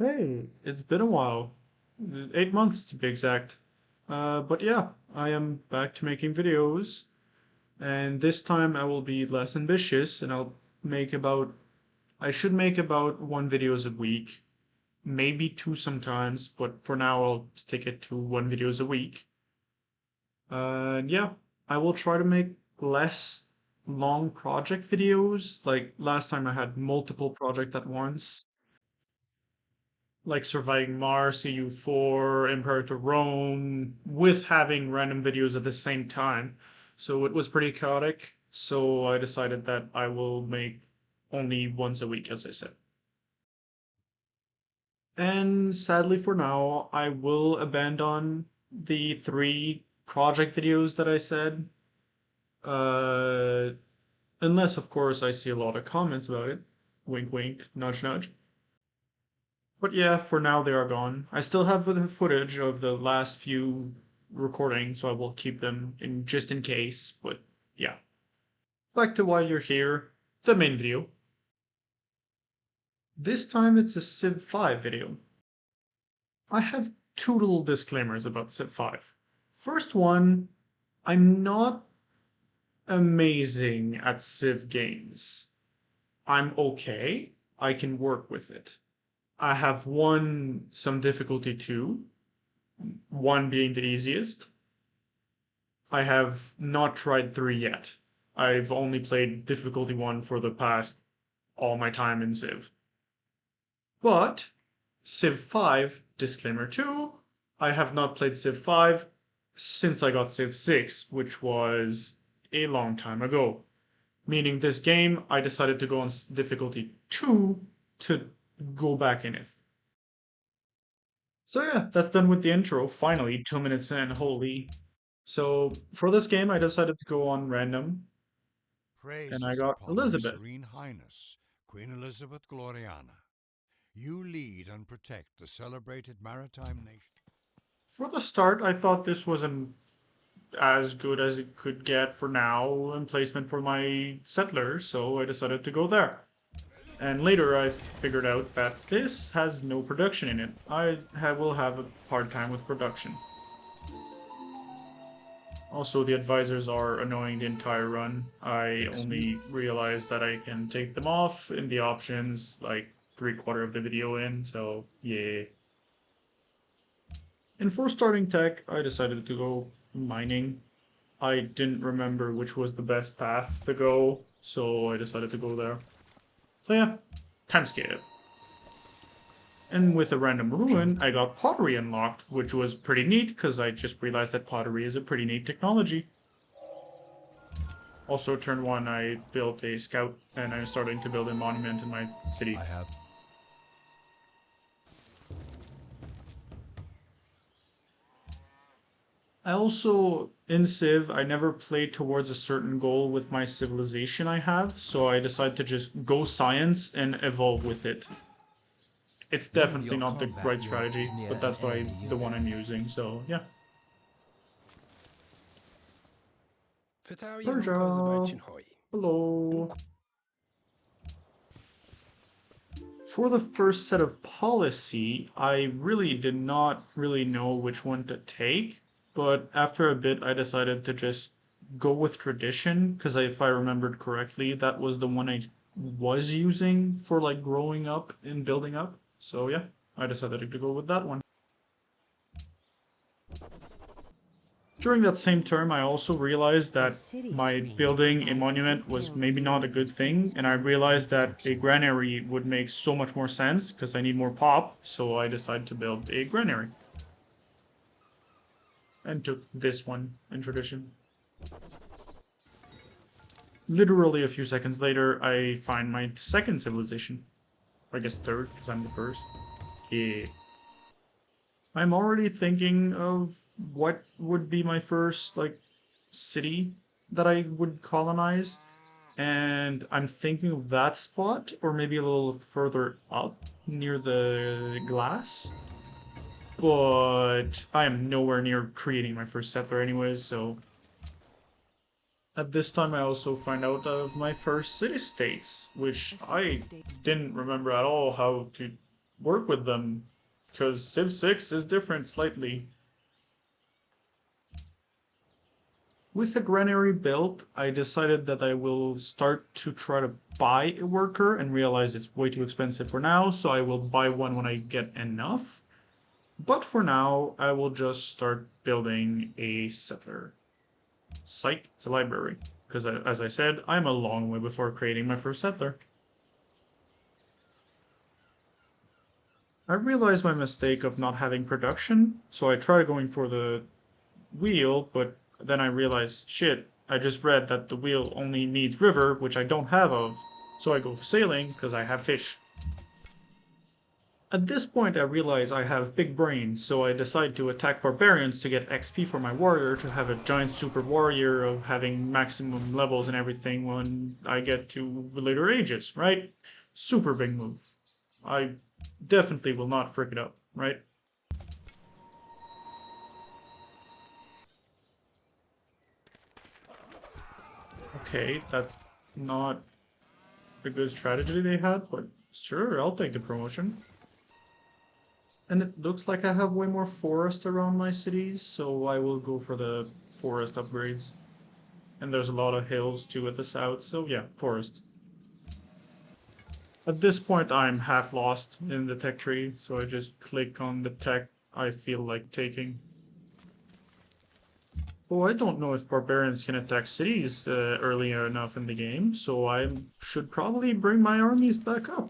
Hey, it's been a while. 8 months to be exact. But yeah, I am back to making videos, and this time I will be less ambitious and I should make about one videos a week, maybe two sometimes, but for now I'll stick it to one videos a week. Yeah, I will try to make less long project videos. Like last time I had multiple projects at once, like Surviving Mars, EU4, Imperator Rome, with having random videos at the same time. So it was pretty chaotic. So I decided that I will make only once a week, as I said. And sadly for now, I will abandon the three project videos that I said. Uh, Unless, of course, I see a lot of comments about it. Wink, wink, nudge, nudge. But yeah, for now they are gone. I still have the footage of the last few recordings, so I will keep them in just in case. But yeah, back to why you're here, the main video. This time it's a Civ 5 video. I have two little disclaimers about Civ 5. First one, I'm not amazing at Civ games. I'm okay. I can work with it. I have won some difficulty too, one being the easiest. I have not tried 3 yet. I've only played difficulty 1 for the past all my time in Civ. But Civ 5, disclaimer 2, I have not played Civ 5 since I got Civ 6, which was a long time ago. Meaning this game, I decided to go on difficulty 2 to go back in it. So yeah, that's done with the intro. Finally, 2 minutes in, holy. So for this game, I decided to go on random, and I Praises got upon Her Elizabeth. Serene Highness, Queen Elizabeth Gloriana. You lead and protect the celebrated maritime nation. For the start, I thought this wasn't as good as it could get for now in placement for my settler, so I decided to go there. And later I figured out that this has no production in it. Will have a hard time with production. Also, the advisors are annoying the entire run. I Excuse. only realized that I can take them off in the options like three-quarter of the video in, so yeah. And for starting tech, I decided to go mining. I didn't remember which was the best path to go, so I decided to go there. So yeah, timescape. And with a random ruin, I got pottery unlocked, which was pretty neat because I just realized that pottery is a pretty neat technology. Also, turn one, I built a scout and I'm starting to build a monument in my I city. have. I also, in Civ, I never played towards a certain goal with my civilization I have, so I decided to just go science and evolve with it. It's When definitely your not the combat right unit is strategy, near but an that's why enemy the one unit. I'm using, so yeah. Vertrouw je hoe Persia! Azerbaijan hoi. Hello! For the first set of policy, I really did not really know which one to take, but after a bit I decided to just go with tradition, because if I remembered correctly, that was the one I was using for like growing up and building up. So yeah, I decided to go with that one. During that same term, I also realized The that city my screen building a provides a monument was detailed maybe view not a of your good thing, city's and I growth and realized that a production. granary would make so much more sense because I need more pop, so I decided to build a granary and took this one in tradition. Literally a few seconds later, I find my second civilization. I guess third, because I'm the first. Yeah. I'm already thinking of what would be my first, like, city that I would colonize. And I'm thinking of that spot, or maybe a little further up near the glass. But I am nowhere near creating my first settler anyways, so at this time I also find out of my first city states, which A city I state. didn't remember at all how to work with them, because Civ 6 is different slightly. With a granary built, I decided that I will start to try to buy a worker and realize it's way too expensive for now, so I will buy one when I get enough. But for now, I will just start building a settler. Psych, it's a library. Because as I said, I'm a long way before creating my first settler. I realized my mistake of not having production, so I tried going for the wheel, but then I realized, shit, I just read that the wheel only needs river, which I don't have of, so I go for sailing, because I have fish. At this point I realize I have big brains, so I decide to attack barbarians to get XP for my warrior to have a giant super warrior of having maximum levels and everything when I get to later ages, right? Super big move. I definitely will not frick it up, right? Okay, that's not a good strategy they had, but sure, I'll take the promotion. And it looks like I have way more forest around my cities, so I will go for the forest upgrades. And there's a lot of hills too at the south, so yeah, forest. At this point I'm half lost in the tech tree, so I just click on the tech I feel like taking. Oh, I don't know if barbarians can attack cities early enough in the game, so I should probably bring my armies back up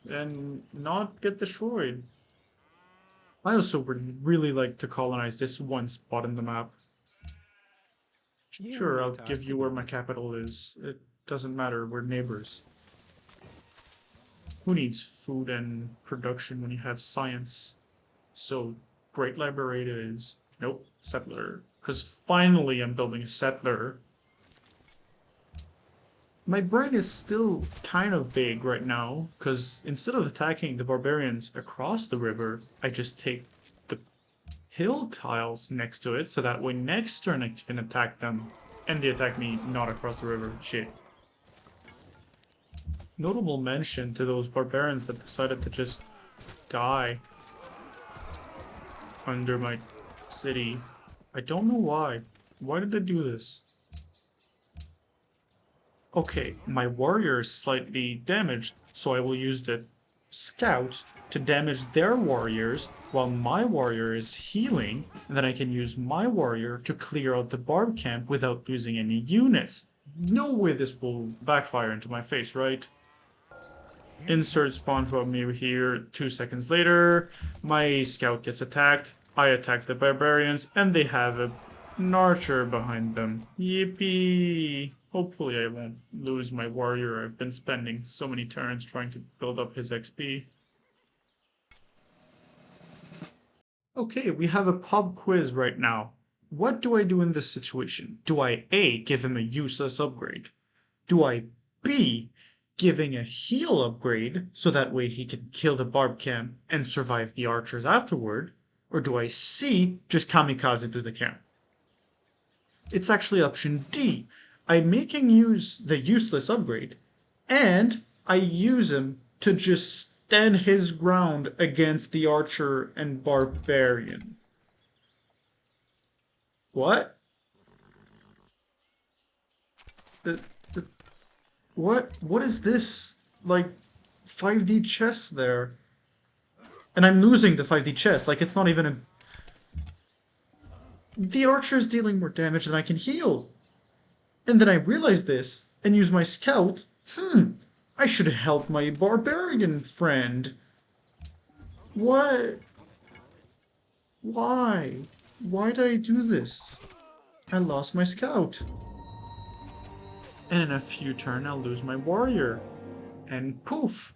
and not get destroyed. I also would really like to colonize this one spot in the map. Sure, I'll give you where my capital is. It doesn't matter, we're neighbors. Who needs food and production when you have science? So, Great Library it is. Nope, settler. Because finally I'm building a settler. My brain is still kind of big right now, because instead of attacking the barbarians across the river, I just take the hill tiles next to it, so that way next turn I can attack them. And they attack me not across the river. Shit. Notable mention to those barbarians that decided to just die under my city. I don't know why. Why did they do this? Okay, my warrior is slightly damaged, so I will use the scouts to damage their warriors while my warrior is healing, and then I can use my warrior to clear out the barb camp without losing any units. No way this will backfire into my face, right? Insert SpongeBob meme here. 2 seconds later, my scout gets attacked. I attack the barbarians, and they have an archer behind them. Yippee! Hopefully I won't lose my warrior. I've been spending so many turns trying to build up his XP. Okay, we have a pub quiz right now. What do I do in this situation? Do I A, give him a useless upgrade? Do I B, giving a heal upgrade so that way he can kill the barb camp and survive the archers afterward? Or do I C, just kamikaze through the camp? It's actually option D. I'm making use the useless upgrade, and I use him to just stand his ground against the archer and barbarian. What? The, the, what is this? Like 5D chess there? And I'm losing the 5D chess, like it's not even a... The archer is dealing more damage than I can heal. And then I realize this, and use my scout. I should help my barbarian friend. What? Why? Why did I do this? I lost my scout. And in a few turns I'll lose my warrior. And poof!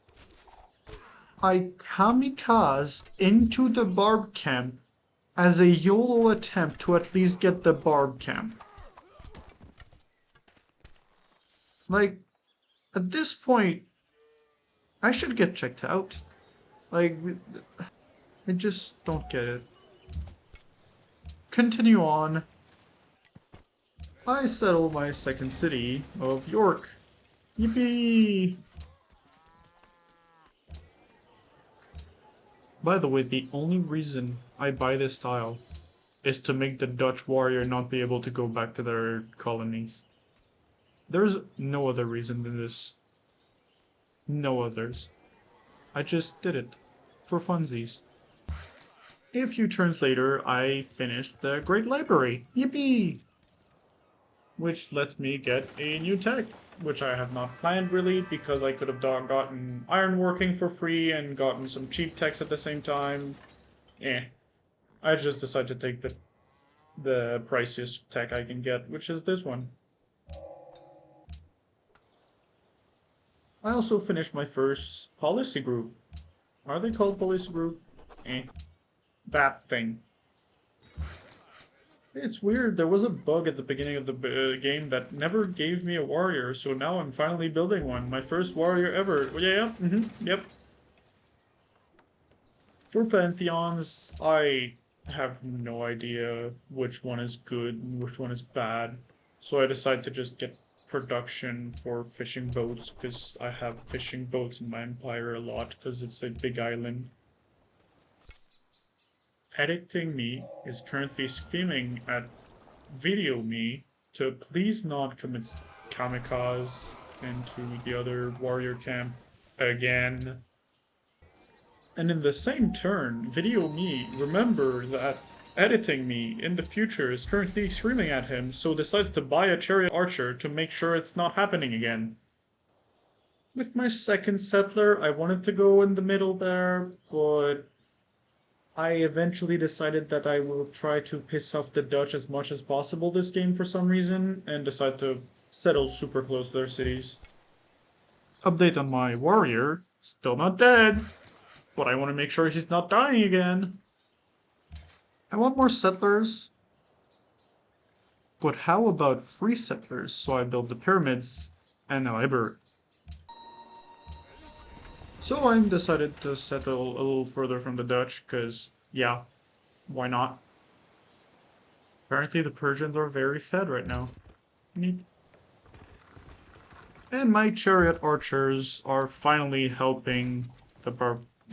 I kamikaze into the barb camp as a YOLO attempt to at least get the barb camp. Like, at this point, I should get checked out. Like, I just don't get it. Continue on. I settle my second city of York. Yippee! By the way, the only reason I buy this tile is to make the Dutch warrior not be able to go back to their colonies. There's no other reason than this. No others. I just did it. For funsies. A few turns later, I finished the Great Library. Yippee! Which lets me get a new tech, which I have not planned really, because I could have gotten iron working for free and gotten some cheap techs at the same time. I just decided to take the priciest tech I can get, which is this one. I also finished my first policy group. Are they called policy group? That thing. It's weird, there was a bug at the beginning of the game that never gave me a warrior, so now I'm finally building one. My first warrior ever. Yeah, yep. For Pantheons, I have no idea which one is good and which one is bad. So I decided to just get production for fishing boats, because I have fishing boats in my empire a lot, because it's a big island. Editing me is currently screaming at video me to please not commit kamikaze into the other warrior camp again. And in the same turn, video me remember that editing me in the future is currently screaming at him, so decides to buy a chariot archer to make sure it's not happening again. With my second settler, I wanted to go in the middle there, but I eventually decided that I will try to piss off the Dutch as much as possible this game for some reason, and decide to settle super close to their cities. Update on my warrior, still not dead, but I want to make sure he's not dying again. I want more settlers, but how about free settlers? So I built the pyramids and a library. So I decided to settle a little further from the Dutch, because, yeah, why not? Apparently the Persians are very fed right now. Neat. And my chariot archers are finally helping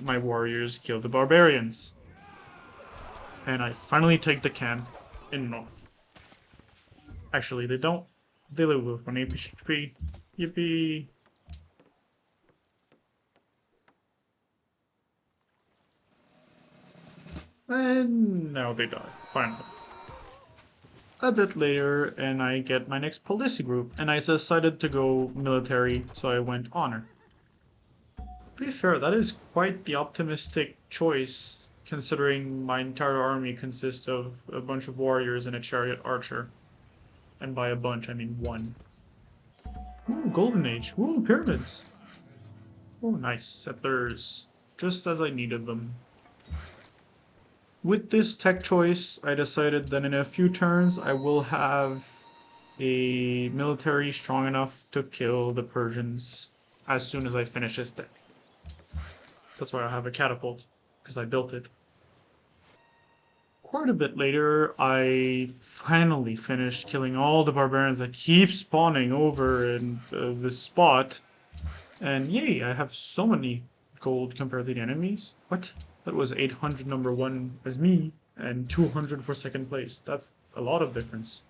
my warriors kill the barbarians. And I finally take the camp in north. Actually, they don't. They live with 1 HP. Yippee. And now they die, finally. A bit later, and I get my next policy group, and I decided to go military, so I went honor. To be fair, that is quite the optimistic choice, considering my entire army consists of a bunch of warriors and a chariot archer. And by a bunch, I mean one. Ooh, Golden Age. Ooh, pyramids. Oh, nice. Settlers. Just as I needed them. With this tech choice, I decided that in a few turns I will have a military strong enough to kill the Persians as soon as I finish this tech. That's why I have a catapult, because I built it. Quite a bit later, I finally finished killing all the barbarians that keep spawning over in this spot. And yay, I have so many gold compared to the enemies. What? That was 800 number 1 as me, and 200 for second place. That's a lot of difference.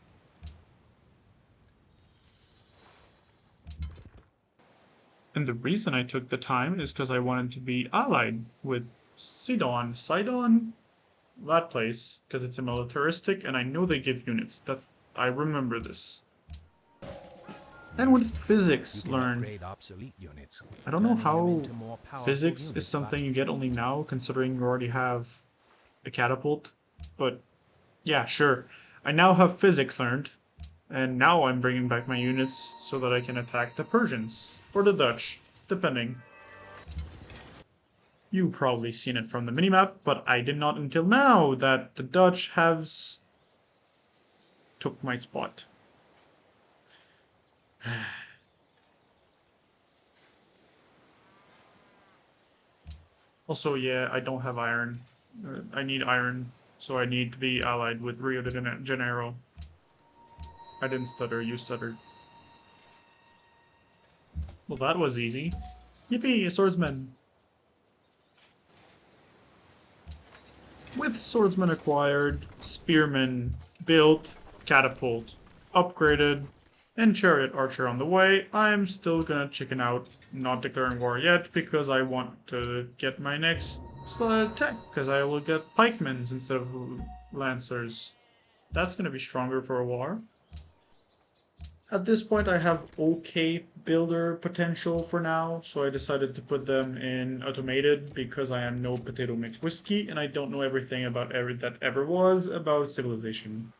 And the reason I took the time is because I wanted to be allied with Sidon. Sidon? That place, because it's a militaristic, and I know they give units. I remember this. And with physics learned, I don't know how physics is something you get only now, considering you already have a catapult, but yeah, sure. I now have physics learned, and now I'm bringing back my units so that I can attack the Persians, or the Dutch, depending. You've probably seen it from the minimap, but I did not until now that the Dutch have took my spot. Also, yeah, I don't have iron. I need iron, so I need to be allied with Rio de Janeiro. I didn't stutter, you stuttered. Well, that was easy. Yippee, a swordsman! With swordsman acquired, spearman built, catapult upgraded, and chariot archer on the way, I'm still gonna chicken out, not declaring war yet, because I want to get my next tech, because I will get pikemans instead of lancers. That's gonna be stronger for a war. At this point, I have okay builder potential for now, so I decided to put them in automated because I am no potato mix whiskey and I don't know everything about that ever was about civilization.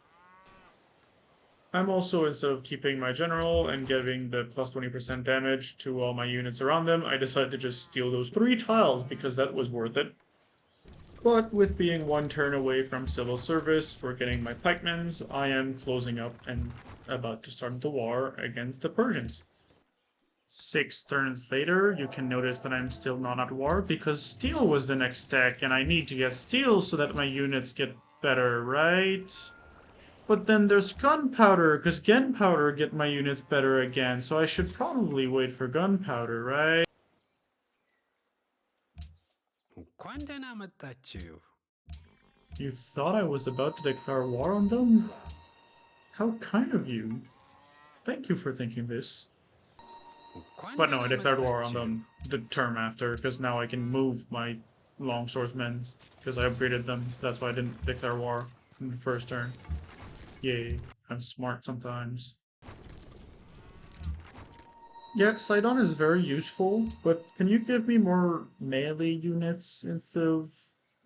I'm also, instead of keeping my general and giving the plus 20% damage to all my units around them, I decided to just steal those 3 tiles because that was worth it. But with being 1 turn away from civil service for getting my pikemans, I am closing up and about to start the war against the Persians. 6 turns later, you can notice that I'm still not at war because steel was the next tech and I need to get steel so that my units get better, right? But then there's gunpowder, because gunpowder get my units better again, so I should probably wait for gunpowder, right? You thought I was about to declare war on them? How kind of you. Thank you for thinking this. But no, I declared war on them the term after, because now I can move my longswordsmen, because I upgraded them. That's why I didn't declare war in the first turn. Yay, I'm smart sometimes. Yeah, Sidon is very useful, but can you give me more melee units instead of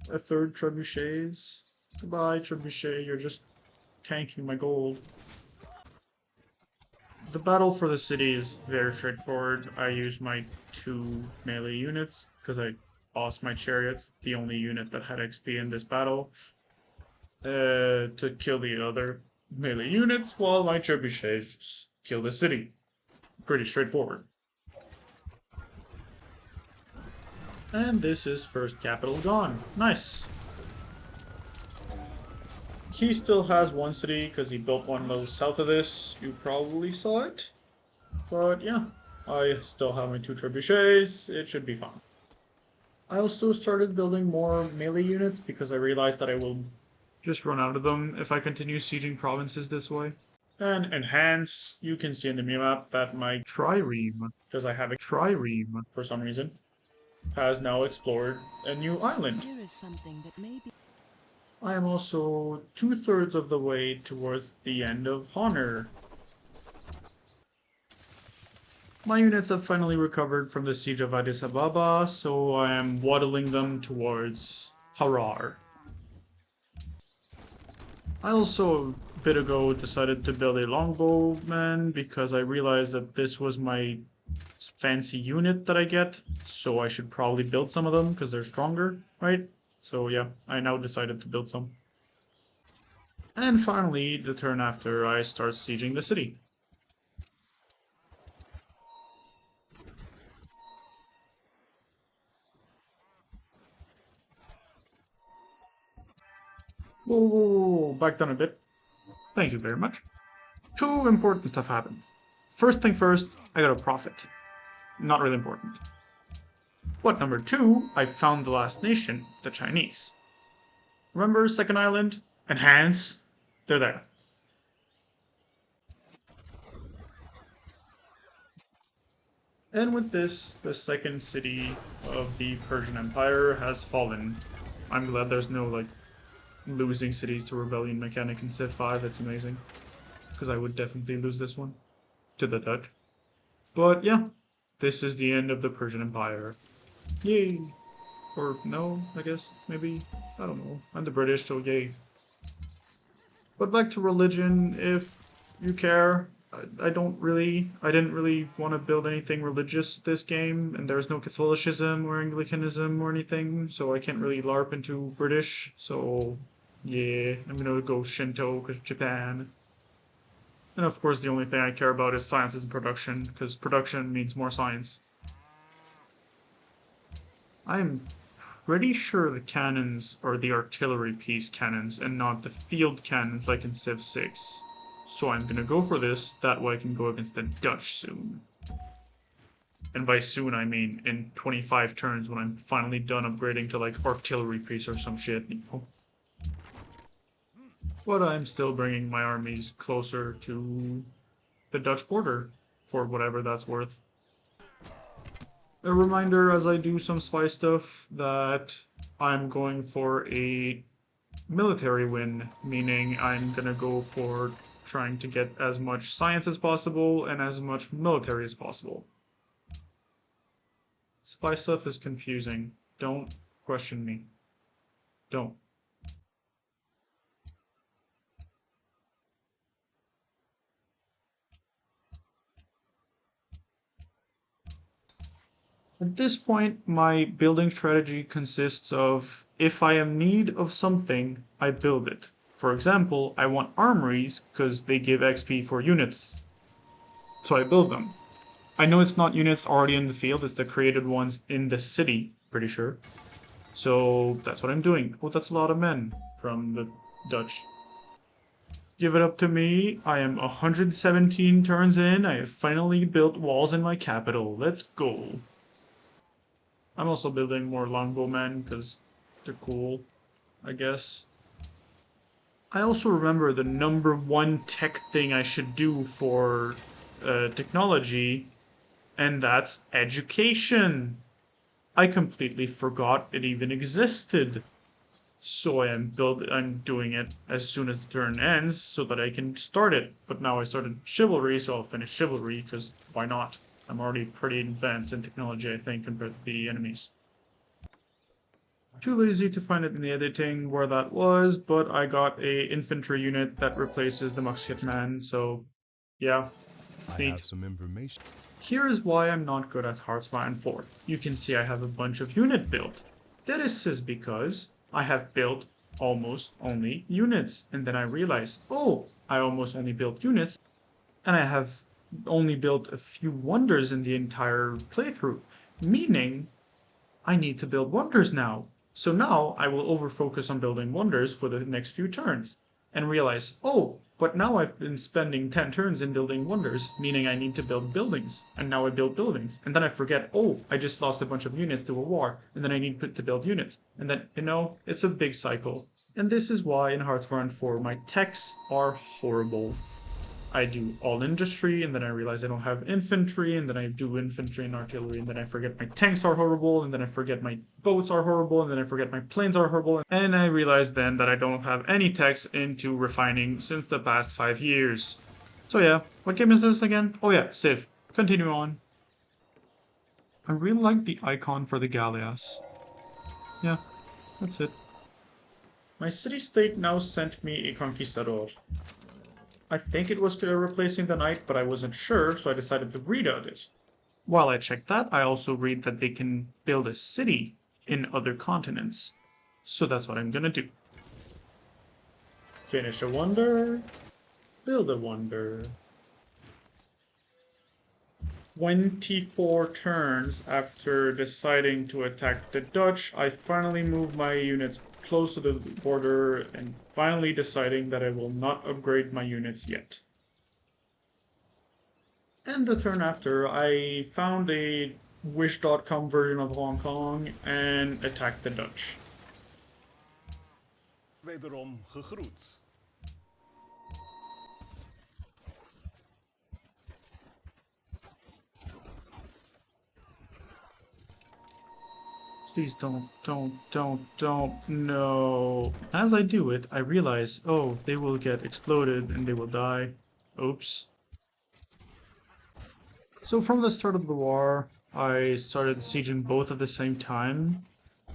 a third trebuchets? Goodbye, trebuchet, you're just tanking my gold. The battle for the city is very straightforward. I use my 2 melee units, because I lost my chariot, the only unit that had XP in this battle, to kill the other melee units, while my trebuchets just kill the city. Pretty straightforward. And this is first capital gone. Nice. He still has 1 city because he built one little south of this. You probably saw it. But yeah, I still have my 2 trebuchets. It should be fine. I also started building more melee units because I realized that I will just run out of them if I continue sieging provinces this way. And enhance, you can see in the map that my trireme, because I have a trireme for some reason, has now explored a new island. Here is something that may be. I am also 2/3 of the way towards the end of Honor. My units have finally recovered from the siege of Addis Ababa, so I am waddling them towards Harar. I also, a bit ago, decided to build a longbowman because I realized that this was my fancy unit that I get, so I should probably build some of them because they're stronger, right? So yeah, I now decided to build some. And finally, the turn after, I start sieging the city. Whoa, back down a bit. Thank you very much. 2 important stuff happened. First thing first, I got a profit. Not really important. But number 2, I found the last nation, the Chinese. Remember second island? Enhance? They're there. And with this, the second city of the Persian Empire has fallen. I'm glad there's no, like, losing cities to rebellion mechanic in Civ 5, that's amazing. Because I would definitely lose this one. To the Dutch. But yeah, this is the end of the Persian Empire. Yay! Or no, I guess, maybe, I don't know. I'm the British, so yay. But back to religion, if you care. I didn't really want to build anything religious this game, and there's no Catholicism or Anglicanism or anything, so I can't really LARP into British, so yeah, I'm gonna go Shinto, because Japan. And of course the only thing I care about is science and production, because production means more science. I'm pretty sure the cannons are the artillery piece cannons and not the field cannons like in Civ 6. So I'm gonna go for this, that way I can go against the Dutch soon. And by soon I mean in 25 turns when I'm finally done upgrading to like artillery piece or some shit, you know? But I'm still bringing my armies closer to the Dutch border, for whatever that's worth. A reminder as I do some spy stuff that I'm going for a military win, meaning I'm gonna go for trying to get as much science as possible and as much military as possible. Spy stuff is confusing. Don't question me. Don't. At this point, my building strategy consists of if I am in need of something, I build it. For example, I want armories because they give XP for units, so I build them. I know it's not units already in the field, it's the created ones in the city, pretty sure. So that's what I'm doing. Oh, that's a lot of men from the Dutch. Give it up to me. I am 117 turns in. I have finally built walls in my capital. Let's go. I'm also building more longbowmen because they're cool, I guess. I also remember the number one tech thing I should do for technology, and that's education. I completely forgot it even existed. So I'm doing it as soon as the turn ends so that I can start it. But now I started chivalry, so I'll finish chivalry because why not? I'm already pretty advanced in technology, I think, compared to the enemies. Too lazy to find it in the editing where that was, but I got a infantry unit that replaces the Musketman, so yeah, I neat. have some information. Here is why I'm not good at Hearthstone 4. You can see I have a bunch of unit built. This is because I have built almost only units, and then I realize, oh, I almost only built units, and I have only built a few wonders in the entire playthrough, meaning I need to build wonders now. So now I will over-focus on building wonders for the next few turns, and realize, oh, but now I've been spending 10 turns in building wonders, meaning I need to build buildings, and now I build buildings, and then I forget, oh, I just lost a bunch of units to a war, and then I need to build units, and then, it's a big cycle. And this is why in Hearthstone 4 my techs are horrible. I do all industry, and then I realize I don't have infantry, and then I do infantry and artillery, and then I forget my tanks are horrible, and then I forget my boats are horrible, and then I forget my planes are horrible, and I realize then that I don't have any techs into refining since the past 5 years. So yeah, what game is this again? Oh yeah, Civ. Continue on. I really like the icon for the Galleass. Yeah, that's it. My city-state now sent me a conquistador. I think it was replacing the knight, but I wasn't sure, so I decided to read out it. While I checked that, I also read that they can build a city in other continents. So that's what I'm gonna do. Finish a wonder, build a wonder. 24 turns after deciding to attack the Dutch, I finally moved my units close to the border and finally deciding that I will not upgrade my units yet. And the turn after, I found a Wish.com version of Hong Kong and attacked the Dutch. Wederom gegroet. Please don't, no. As I do it, I realize, oh, they will get exploded and they will die. Oops. So from the start of the war, I started sieging both at the same time,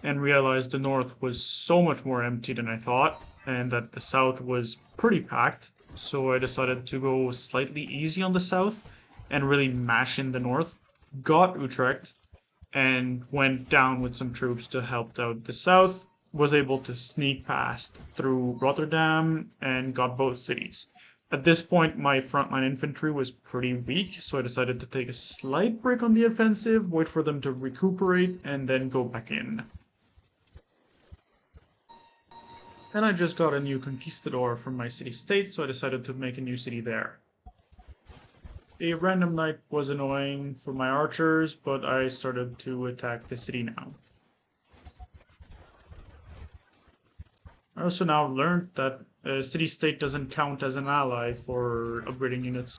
and realized the north was so much more empty than I thought, and that the south was pretty packed. So I decided to go slightly easy on the south and really mash in the north. Got Utrecht, and went down with some troops to help out the south, was able to sneak past through Rotterdam and got both cities. At this point, my frontline infantry was pretty weak, so I decided to take a slight break on the offensive, wait for them to recuperate, and then go back in. And I just got a new conquistador from my city-state, so I decided to make a new city there. A random knight was annoying for my archers, but I started to attack the city now. I also now learned that a city-state doesn't count as an ally for upgrading units.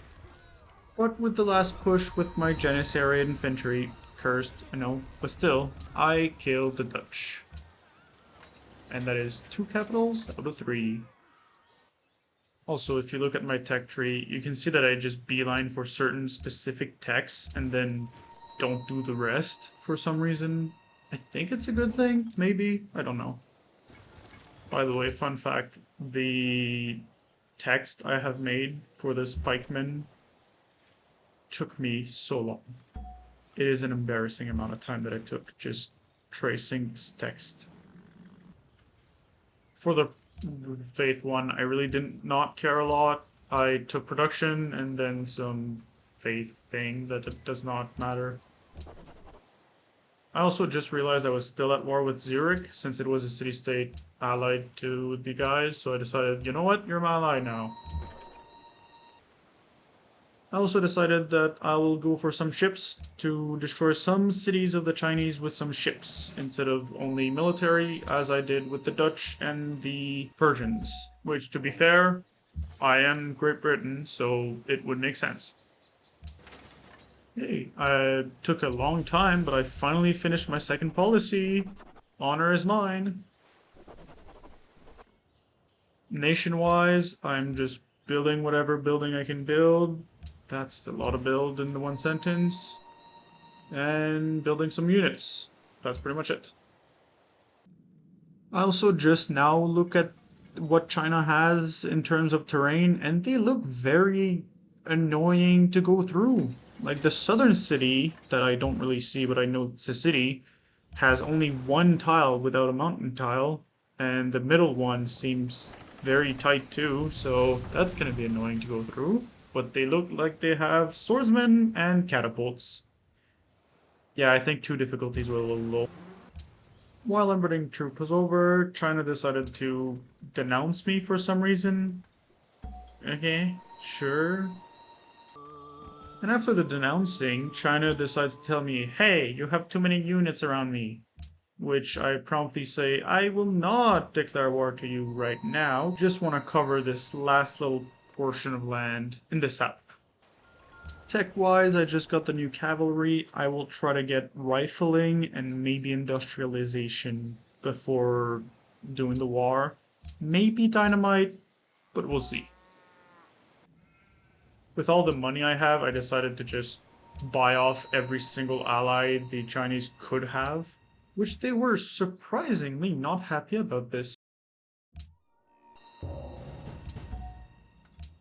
But with the last push with my Janissary infantry, cursed, I know, but still, I killed the Dutch. And that is 2 capitals out of 3. Also, if you look at my tech tree, you can see that I just beeline for certain specific techs and then don't do the rest for some reason. I think it's a good thing, maybe, I don't know. By the way, fun fact, the text I have made for this pikeman took me so long. It is an embarrassing amount of time that I took just tracing this text. For the faith one, I really did not care a lot. I took production and then some faith thing that it does not matter. I also just realized I was still at war with Zurich since it was a city-state allied to the guys, so I decided, you know what, you're my ally now. I also decided that I will go for some ships to destroy some cities of the Chinese with some ships instead of only military, as I did with the Dutch and the Persians. Which, to be fair, I am Great Britain, so it would make sense. Hey, I took a long time, but I finally finished my second policy. Honor is mine. Nation-wise, I'm just building whatever building I can build. That's a lot of build in the one sentence. And building some units. That's pretty much it. I also just now look at what China has in terms of terrain, and they look very annoying to go through. Like the southern city, that I don't really see, but I know it's a city, has only one tile without a mountain tile, and the middle one seems very tight too, so that's gonna be annoying to go through. But they look like they have swordsmen and catapults. Yeah, I think 2 difficulties were a little low. While Emperor Troop was over, China decided to denounce me for some reason. Okay, sure. And after the denouncing, China decides to tell me, hey, you have too many units around me. Which I promptly say, I will not declare war to you right now. Just want to cover this last little portion of land in the south. Tech-wise, I just got the new cavalry. I will try to get rifling and maybe industrialization before doing the war. Maybe dynamite, but we'll see. With all the money I have, I decided to just buy off every single ally the Chinese could have, which they were surprisingly not happy about this.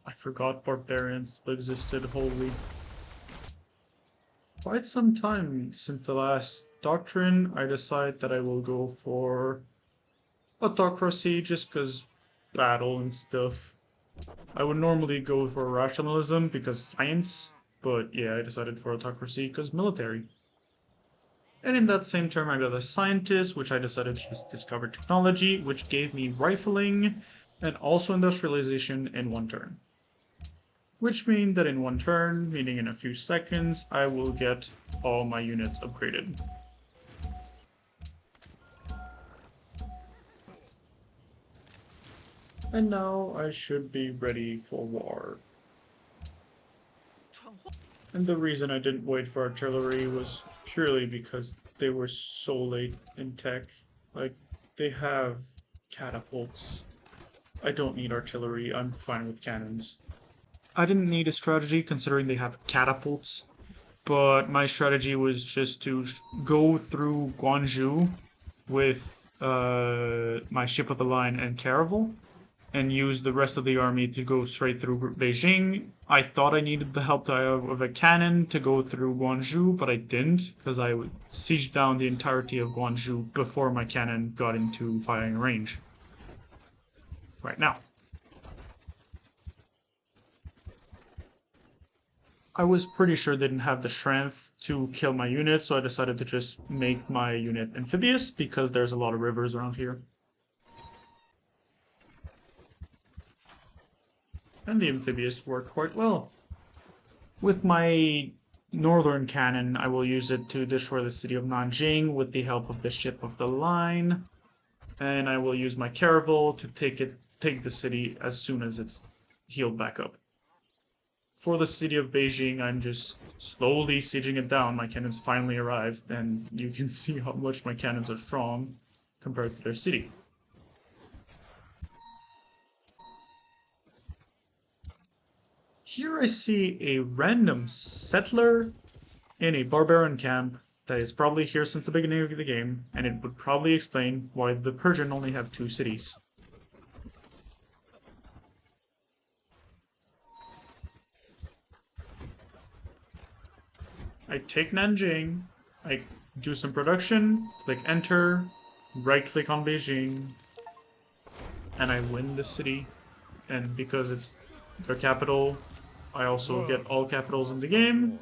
I forgot barbarians existed, holy. Quite some time since the last doctrine, I decide that I will go for autocracy just because battle and stuff. I would normally go for rationalism because science, but yeah, I decided for autocracy because military. And in that same term, I got a scientist, which I decided to just discover technology, which gave me rifling and also industrialization in 1 turn. Which means that in 1 turn, meaning in a few seconds, I will get all my units upgraded. And now I should be ready for war. And the reason I didn't wait for artillery was purely because they were so late in tech. Like, they have catapults. I don't need artillery, I'm fine with cannons. I didn't need a strategy considering they have catapults, but my strategy was just to go through Guangzhou with my ship of the line and caravel, and use the rest of the army to go straight through Beijing. I thought I needed the help of a cannon to go through Guangzhou, but I didn't, because I would siege down the entirety of Guangzhou before my cannon got into firing range. Right now. I was pretty sure they didn't have the strength to kill my unit, so I decided to just make my unit amphibious, because there's a lot of rivers around here. And the amphibious worked quite well. With my northern cannon, I will use it to destroy the city of Nanjing with the help of the ship of the line. and I will use my Caravel to take the city as soon as it's healed back up. For the city of Beijing, I'm just slowly sieging it down. My cannons finally arrived, and you can see how much my cannons are strong compared to their city. Here I see a random settler in a barbarian camp that is probably here since the beginning of the game, and it would probably explain why the Persian only have 2 cities. I take Nanjing, I do some production, click enter, right click on Beijing, and I win the city. And because it's their capital, I also get all capitals in the game,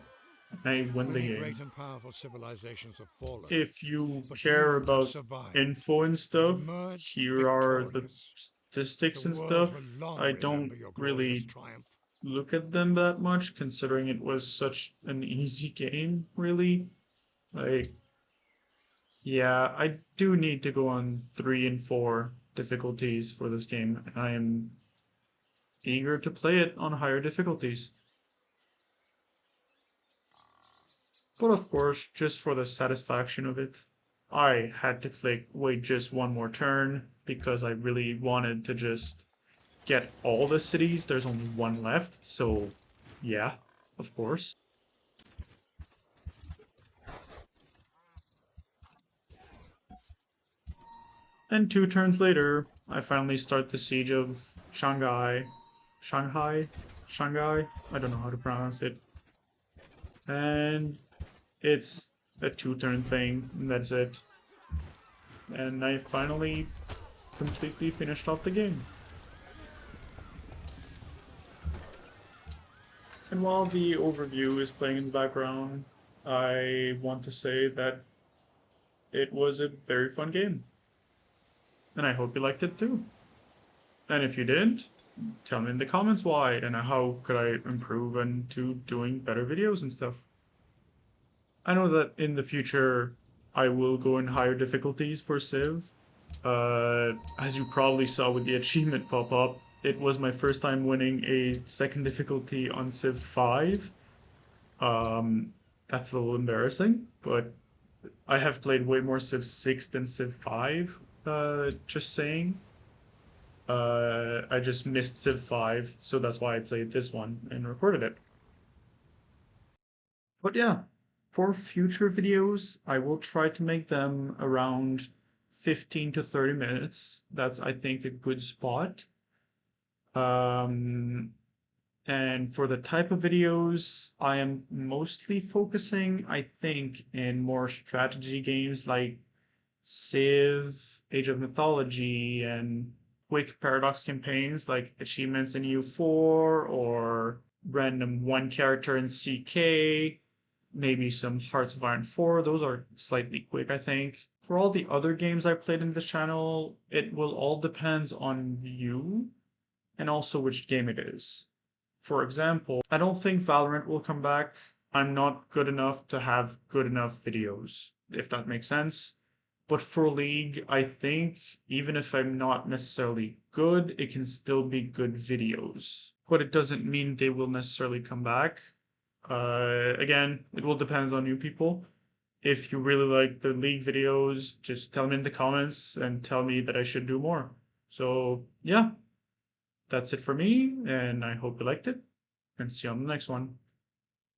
and I win the Many game. great and powerful civilizations have fallen. If you But care few have about survived info and stuff, emerged here are the victorious. statistics The and world stuff. will long I don't remember your glorious really triumph. look at them that much, considering it was such an easy game, really. Like, yeah, I do need to go on 3 and 4 difficulties for this game, and I am eager to play it on higher difficulties. But of course, just for the satisfaction of it, I had to click wait just one more turn because I really wanted to just get all the cities. There's only one left, so yeah, of course. And 2 turns later, I finally start the siege of Shanghai. Shanghai? Shanghai? I don't know how to pronounce it. And it's a 2-turn thing, and that's it. And I finally completely finished off the game. And while the overview is playing in the background, I want to say that it was a very fun game. And I hope you liked it too. And if you didn't, tell me in the comments why and how could I improve into doing better videos and stuff. I know that in the future I will go in higher difficulties for Civ. As you probably saw with the achievement pop-up, it was my first time winning a 2nd difficulty on Civ 5. That's a little embarrassing, but I have played way more Civ 6 than Civ 5, just saying. I just missed Civ 5, so that's why I played this one and recorded it. But yeah, for future videos, I will try to make them around 15 to 30 minutes. That's, I think, a good spot. And for the type of videos, I am mostly focusing, I think, in more strategy games like Civ, Age of Mythology, and quick Paradox campaigns like achievements in EU4 or random 1 character in CK, maybe some Hearts of Iron 4. Those are slightly quick, I think. For all the other games I played in this channel, it will all depend on you and also which game it is. For example, I don't think Valorant will come back. I'm not good enough to have good enough videos, if that makes sense. But for League, I think even if I'm not necessarily good, it can still be good videos. But it doesn't mean they will necessarily come back. Again, it will depend on you people. If you really like the League videos, just tell me in the comments and tell me that I should do more. So yeah, that's it for me, and I hope you liked it, and see you on the next one.